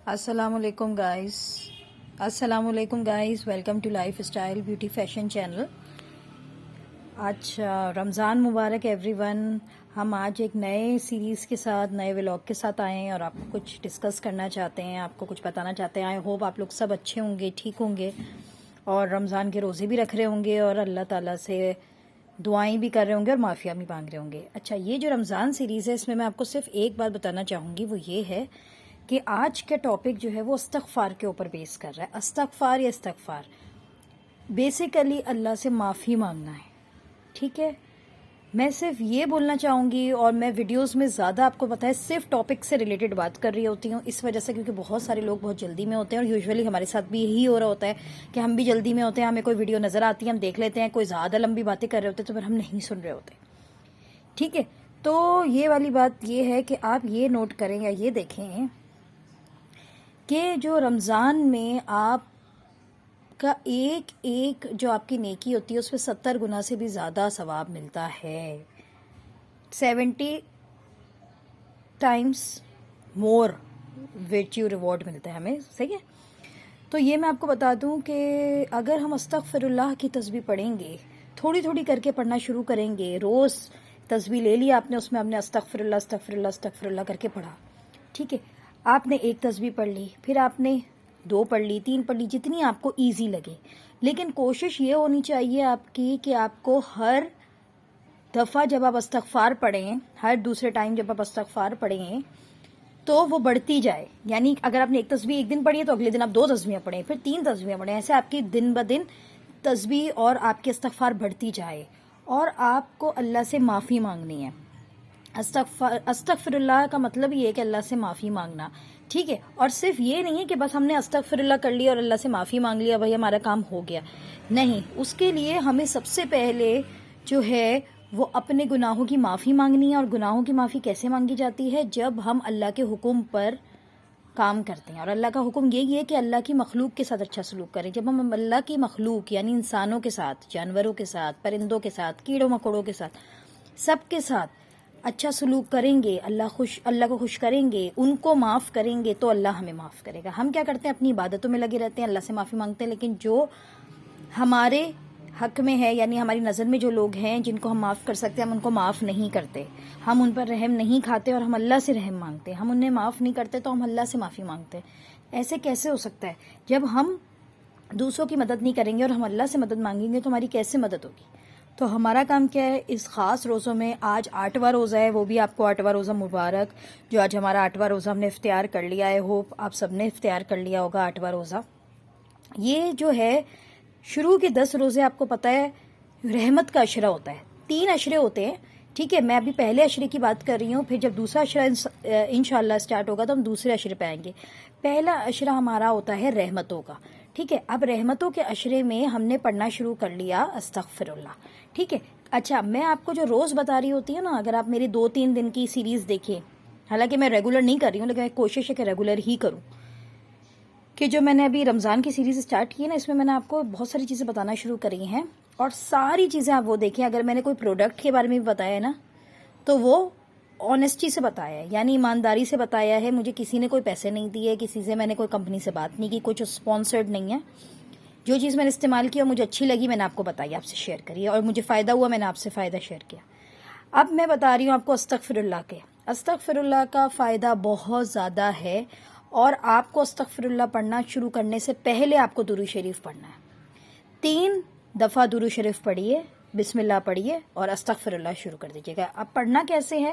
السلام علیکم guys welcome to lifestyle beauty fashion channel. آج رمضان مبارک ایوری ون. ہم آج ایک نئے سیریز کے ساتھ نئے ولاگ کے ساتھ آئے ہیں اور آپ کو کچھ ڈسکس کرنا چاہتے ہیں, آپ کو کچھ بتانا چاہتے ہیں. آئی ہوپ آپ لوگ سب اچھے ہوں گے, ٹھیک ہوں گے اور رمضان کے روزے بھی رکھ رہے ہوں گے اور اللہ تعالیٰ سے دعائیں بھی کر رہے ہوں گے اور معافیہ بھی مانگ رہے ہوں گے. اچھا, یہ جو رمضان سیریز ہے اس میں آپ کو صرف ایک بات بتانا چاہوں گی, وہ یہ ہے کہ آج کا ٹاپک جو ہے وہ استغفار کے اوپر بیس کر رہا ہے. استغفار بیسیکلی اللہ سے معافی مانگنا ہے. ٹھیک ہے, میں صرف یہ بولنا چاہوں گی اور میں ویڈیوز میں زیادہ آپ کو پتہ ہے صرف ٹاپک سے ریلیٹڈ بات کر رہی ہوتی ہوں, اس وجہ سے کیونکہ بہت سارے لوگ بہت جلدی میں ہوتے ہیں اور یوزولی ہمارے ساتھ بھی یہی ہو رہا ہوتا ہے کہ ہم بھی جلدی میں ہوتے ہیں. ہمیں کوئی ویڈیو نظر آتی ہے, ہم دیکھ لیتے ہیں, کوئی زیادہ لمبی باتیں کر رہے ہوتے ہیں تو پھر ہم نہیں سن رہے ہوتے. ٹھیک ہے, تو یہ والی بات یہ ہے کہ آپ یہ نوٹ کریں یا یہ دیکھیں کہ جو رمضان میں آپ کا ایک ایک جو آپ کی نیکی ہوتی ہے اس پہ 70 گنا سے بھی زیادہ ثواب ملتا ہے. 70 ٹائمز مور ورچیو ریوارڈ ملتا ہے ہمیں. صحیح ہے, تو یہ میں آپ کو بتا دوں کہ اگر ہم استغفر اللہ کی تسبیح پڑھیں گے, تھوڑی تھوڑی کر کے پڑھنا شروع کریں گے. روز تسبیح لے لی آپ نے, اس میں آپ نے استغفر اللہ استغفر اللہ استغفر اللہ کر کے پڑھا. ٹھیک ہے, آپ نے ایک تسبیح پڑھ لی, پھر آپ نے 2 پڑھ لی, 3 پڑھ لی, جتنی آپ کو ایزی لگے. لیکن کوشش یہ ہونی چاہیے آپ کی کہ آپ کو ہر دفعہ جب آپ استغفار پڑھیں, ہر دوسرے ٹائم جب آپ استغفار پڑھیں تو وہ بڑھتی جائے. یعنی اگر آپ نے ایک تسبیح ایک دن پڑھی ہے تو اگلے دن آپ 2 تسبیحیں پڑھیں, پھر 3 تسبیحیں پڑھیں. ایسے آپ کی دن بدن تسبیح اور آپ کی استغفار بڑھتی جائے. اور آپ کو اللہ سے معافی مانگنی ہے. استغفر اللہ کا مطلب یہ ہے کہ اللہ سے معافی مانگنا. ٹھیک ہے, اور صرف یہ نہیں ہے کہ بس ہم نے استغفر اللہ کر لیا اور اللہ سے معافی مانگ لیا, بھائی ہمارا کام ہو گیا. نہیں, اس کے لیے ہمیں سب سے پہلے جو ہے وہ اپنے گناہوں کی معافی مانگنی ہے. اور گناہوں کی معافی کیسے مانگی جاتی ہے؟ جب ہم اللہ کے حکم پر کام کرتے ہیں. اور اللہ کا حکم یہی ہے کہ اللہ کی مخلوق کے ساتھ اچھا سلوک کریں. جب ہم اللہ کی مخلوق یعنی انسانوں کے ساتھ, جانوروں کے ساتھ, پرندوں کے ساتھ, کیڑوں مکوڑوں کے ساتھ, سب کے ساتھ اچھا سلوک کریں گے, اللہ کو خوش کریں گے, ان کو معاف کریں گے, تو اللہ ہمیں معاف کرے گا. ہم کیا کرتے ہیں, اپنی عبادتوں میں لگے رہتے ہیں, اللہ سے معافی مانگتے ہیں, لیکن جو ہمارے حق میں ہے یعنی ہماری نظر میں جو لوگ ہیں جن کو ہم معاف کر سکتے ہیں, ہم ان کو معاف نہیں کرتے. ہم ان پر رحم نہیں کھاتے اور ہم اللہ سے رحم مانگتے ہیں. ہم انہیں معاف نہیں کرتے تو ہم اللہ سے معافی مانگتے ہیں. ایسے کیسے ہو سکتا ہے؟ جب ہم دوسروں کی مدد نہیں کریں گے اور ہم اللہ سے مدد مانگیں گے تو ہماری کیسے مدد ہوگی؟ تو ہمارا کام کیا ہے اس خاص روزوں میں؟ آج 8واں روزہ ہے, وہ بھی آپ کو 8واں روزہ مبارک. جو آج ہمارا 8واں روزہ ہم نے اختیار کر لیا ہے, ہوپ آپ سب نے اختیار کر لیا ہوگا 8واں روزہ. یہ جو ہے شروع کے 10 روزے آپ کو پتہ ہے رحمت کا عشرہ ہوتا ہے. 3 عشرے ہوتے ہیں. ٹھیک ہے, میں ابھی پہلے عشرے کی بات کر رہی ہوں, پھر جب دوسرا عشرہ انشاءاللہ اسٹارٹ ہوگا تو ہم دوسرے عشرے پہ آئیں گے. پہلا عشرہ ہمارا ہوتا ہے رحمتوں کا. ٹھیک ہے, اب رحمتوں کے عشرے میں ہم نے پڑھنا شروع کر لیا استغفر اللہ. ٹھیک ہے, اچھا میں آپ کو جو روز بتا رہی ہوتی ہے نا, اگر آپ میری 2-3 دن کی سیریز دیکھیں, حالانکہ میں ریگولر نہیں کر رہی ہوں لیکن کوشش ہے کہ ریگولر ہی کروں, کہ جو میں نے ابھی رمضان کی سیریز اسٹارٹ کی ہے نا, اس میں میں نے آپ کو بہت ساری چیزیں بتانا شروع کری ہیں. اور ساری چیزیں آپ وہ دیکھیں. اگر میں نے کوئی پروڈکٹ کے بارے میں بھی بتایا ہے نا تو وہ آنیسٹی سے بتایا ہے, یعنی ایمانداری سے بتایا ہے. مجھے کسی نے کوئی پیسے نہیں دیے, کسی سے میں نے کوئی کمپنی سے بات نہیں کی, کچھ اسپانسرڈ نہیں ہے. جو چیز میں نے استعمال کی اور مجھے اچھی لگی میں نے آپ کو بتائی, آپ سے شیئر کری, اور مجھے فائدہ ہوا میں نے آپ سے فائدہ شیئر کیا. اب میں بتا رہی ہوں آپ کو استغفر اللہ کے. استغفر اللہ کا فائدہ بہت زیادہ ہے, اور آپ کو استغفر اللہ پڑھنا شروع کرنے سے پہلے آپ کو درود شریف پڑھنا ہے. 3 دفعہ درود شریف پڑھیے, بسم اللہ پڑھیے اور استغفر اللہ شروع کر دیجیے گا. اب پڑھنا کیسے ہے؟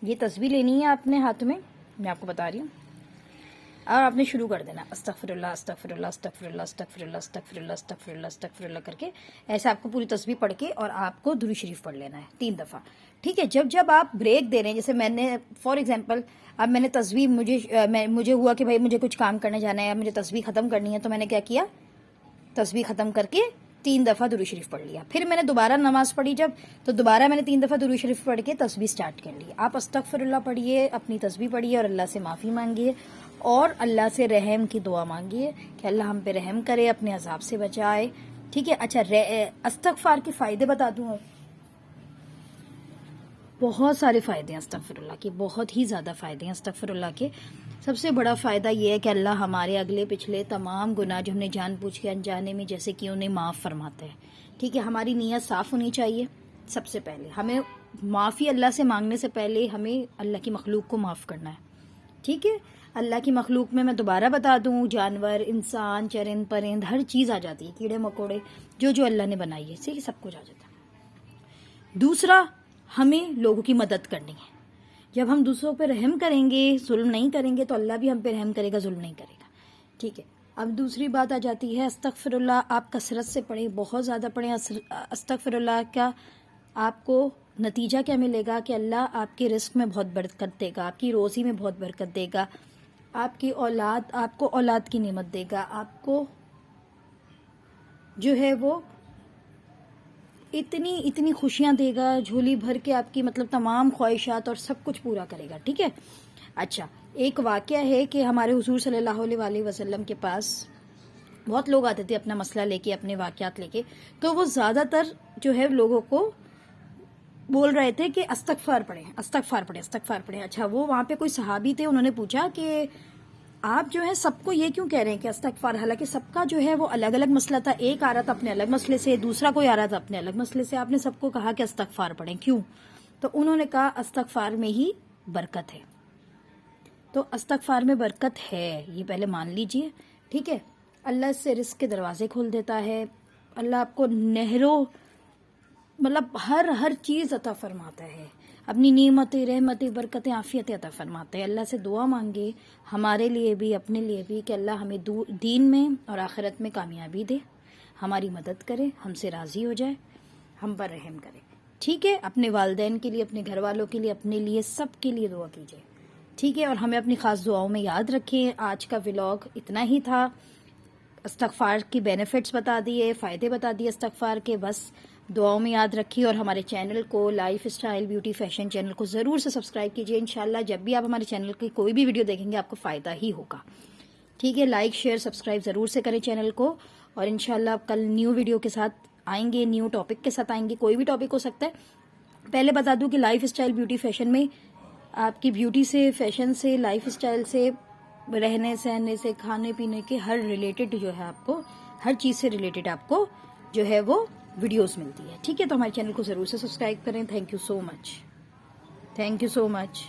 یہ تسبیح لینی ہے آپ نے ہاتھ میں, میں آپ کو بتا رہی ہوں, اور آپ نے شروع کر دینا استغفر اللہ استغفر اللہ استغفر اللہ استغفر اللہ استغفر اللہ استغفر اللہ استغفر اللہ کر کے. ایسے آپ کو پوری تسبیح پڑھ کے اور آپ کو درود شریف پڑھ لینا ہے 3 دفعہ. ٹھیک ہے, جب آپ بریک دے رہے ہیں, جیسے میں نے فار ایگزامپل اب میں نے تسبیح مجھے ہوا کہ بھائی مجھے کچھ کام کرنے جانا ہے, مجھے تسبیح ختم کرنی ہے, تو میں نے کیا کیا, تسبیح ختم کر کے 3 دفعہ درود شریف پڑھ لیا. پھر میں نے دوبارہ نماز پڑھی جب, تو دوبارہ میں نے 3 دفعہ درود شریف پڑھ کے تسبیح سٹارٹ کر لی. آپ استغفر اللہ پڑھیے, اپنی تسبیح پڑھیے اور اللہ سے معافی مانگیے اور اللہ سے رحم کی دعا مانگیے کہ اللہ ہم پہ رحم کرے, اپنے عذاب سے بچائے. ٹھیک ہے, اچھا استغفار کے فائدے بتا دوں. بہت سارے فائدے ہیں استغفر اللہ کے، بہت ہی زیادہ فائدے ہیں استغفر اللہ کے۔ سب سے بڑا فائدہ یہ ہے کہ اللہ ہمارے اگلے پچھلے تمام گناہ جو ہم نے جان بوجھ کے انجانے میں جیسے کہ انہیں معاف فرماتا ہے، ٹھیک ہے۔ ہماری نیت صاف ہونی چاہیے سب سے پہلے، ہمیں معافی اللہ سے مانگنے سے پہلے ہمیں اللہ کی مخلوق کو معاف کرنا ہے، ٹھیک ہے۔ اللہ کی مخلوق میں دوبارہ بتا دوں، جانور، انسان، چرند پرند، ہر چیز آ جاتی ہے، کیڑے مکوڑے جو اللہ نے بنائی ہے، ٹھیک ہے، سب کچھ آ جاتا ہے۔ دوسرا، ہمیں لوگوں کی مدد کرنی ہے۔ جب ہم دوسروں پہ رحم کریں گے، ظلم نہیں کریں گے، تو اللہ بھی ہم پہ رحم کرے گا، ظلم نہیں کرے گا، ٹھیک ہے۔ اب دوسری بات آ جاتی ہے استغفر اللہ، آپ کثرت سے پڑھیں، بہت زیادہ پڑھیں استغفر اللہ کا۔ آپ کو نتیجہ کیا ملے گا کہ اللہ آپ کے رزق میں بہت برکت دے گا، آپ کی روزی میں بہت برکت دے گا، آپ کو اولاد کی نعمت دے گا، آپ کو جو ہے وہ اتنی خوشیاں دے گا، جھولی بھر کے آپ کی مطلب تمام خواہشات اور سب کچھ پورا کرے گا، ٹھیک ہے۔ اچھا، ایک واقعہ ہے کہ ہمارے حضور صلی اللہ علیہ وسلم کے پاس بہت لوگ آتے تھے اپنا مسئلہ لے کے، اپنے واقعات لے کے، تو وہ زیادہ تر جو ہے لوگوں کو بول رہے تھے کہ استغفار پڑھیں، استغفار پڑھیں، استغفار پڑھیں۔ اچھا، وہ وہاں پہ کوئی صحابی تھے، انہوں نے پوچھا کہ آپ جو ہے سب کو یہ کیوں کہہ رہے ہیں کہ استغفار، حالانکہ سب کا جو ہے وہ الگ الگ مسئلہ تھا، ایک آ رہا تھا اپنے الگ مسئلے سے، دوسرا کوئی آ رہا تھا اپنے الگ مسئلے سے، آپ نے سب کو کہا کہ استغفار پڑھیں، کیوں؟ تو انہوں نے کہا استغفار میں ہی برکت ہے۔ تو استغفار میں برکت ہے، یہ پہلے مان لیجئے، ٹھیک ہے۔ اللہ اس سے رزق کے دروازے کھول دیتا ہے، اللہ آپ کو نہروں مطلب ہر چیز عطا فرماتا ہے، اپنی نعمتیں، رحمتیں، برکتیں، عافیتیں عطا فرماتا ہے۔ اللہ سے دعا مانگے ہمارے لیے بھی، اپنے لیے بھی، کہ اللہ ہمیں دین میں اور آخرت میں کامیابی دے، ہماری مدد کرے، ہم سے راضی ہو جائے، ہم پر رحم کرے، ٹھیک ہے۔ اپنے والدین کے لیے، اپنے گھر والوں کے لیے، اپنے لیے، سب کے لیے دعا کیجیے، ٹھیک ہے۔ اور ہمیں اپنی خاص دعاؤں میں یاد رکھیں۔ آج کا ولاگ اتنا ہی تھا، استغفار کی بینیفٹس بتا دیے، فائدے بتا دیے استغفار کے، بس دعاؤں میں یاد رکھیے۔ اور ہمارے چینل کو، life style beauty fashion channel کو ضرور سے سبسکرائب کیجیے۔ انشاءاللہ جب بھی آپ ہمارے چینل کی کوئی بھی ویڈیو دیکھیں گے آپ کو فائدہ ہی ہوگا، ٹھیک ہے۔ لائک، شیئر، سبسکرائب ضرور سے کریں چینل کو، اور انشاءاللہ کل نیو ویڈیو کے ساتھ آئیں گے، نیو ٹاپک کے ساتھ آئیں گے، کوئی بھی ٹاپک ہو سکتا ہے۔ پہلے بتا دوں کہ لائف اسٹائل بیوٹی فیشن میں آپ کی بیوٹی سے، فیشن سے، لائف اسٹائل سے، رہنے سہنے سے، کھانے پینے کے ہر ریلیٹڈ جو ہے آپ کو، ہر چیز سے ریلیٹڈ آپ کو جو ہے وہ ویڈیوز ملتی ہے، ٹھیک ہے۔ تو ہمارے چینل کو ضرور سے سبسکرائب کریں۔ Thank you so much, thank you so much.